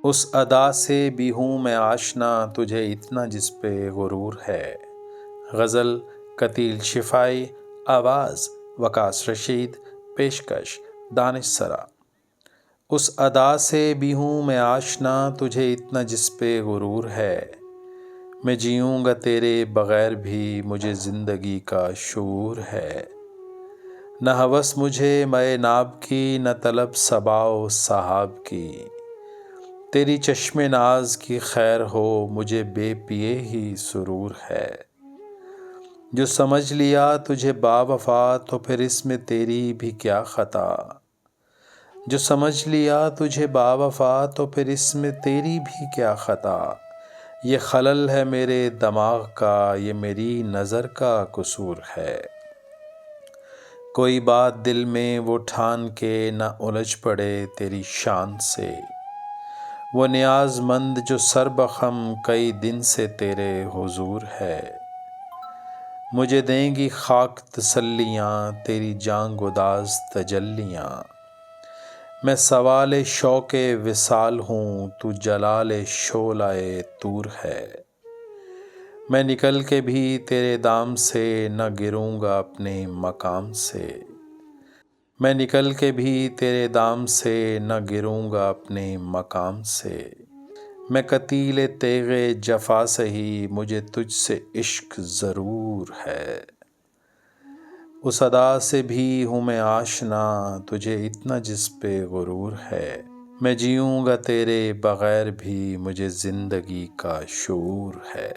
اس ادا سے بھی ہوں میں آشنا تجھے اتنا جس پہ غرور ہے۔ غزل قتیل شفائی، آواز وقاص رشید، پیشکش دانش سرا۔ اس ادا سے بھی ہوں میں آشنا تجھے اتنا جس پہ غرور ہے، میں جیوں گا تیرے بغیر بھی مجھے زندگی کا شعور ہے۔ نہ ہوس مجھے مے ناب کی، نہ طلب صبا و سحاب کی، تیری چشم ناز کی خیر ہو مجھے بے پیے ہی سرور ہے۔ جو سمجھ لیا تجھے با وفا تو پھر اس میں تیری بھی کیا خطا، جو سمجھ لیا تجھے با وفا تو پھر اس میں تیری بھی کیا خطا۔ یہ خلل ہے میرے دماغ کا، یہ میری نظر کا قصور ہے۔ کوئی بات دل میں وہ ٹھان کے نہ الجھ پڑے تیری شان سے، وہ نیاز مند جو سر بخم کئی دن سے تیرے حضور ہے۔ مجھے دیں گی خاک تسلیاں تیری جاں گداز تجلیاں، میں سوال شوق وصال ہوں تو جلال شعلہ طور ہے۔ میں نکل کے بھی تیرے دام سے نہ گروں گا اپنے مقام سے، میں نکل کے بھی تیرے دام سے نہ گروں گا اپنے مقام سے۔ میں قتیل تیغ جفا سہی مجھے تجھ سے عشق ضرور ہے۔ اس ادا سے بھی ہوں میں آشنا تجھے اتنا جس پہ غرور ہے، میں جیوں گا تیرے بغیر بھی مجھے زندگی کا شعور ہے۔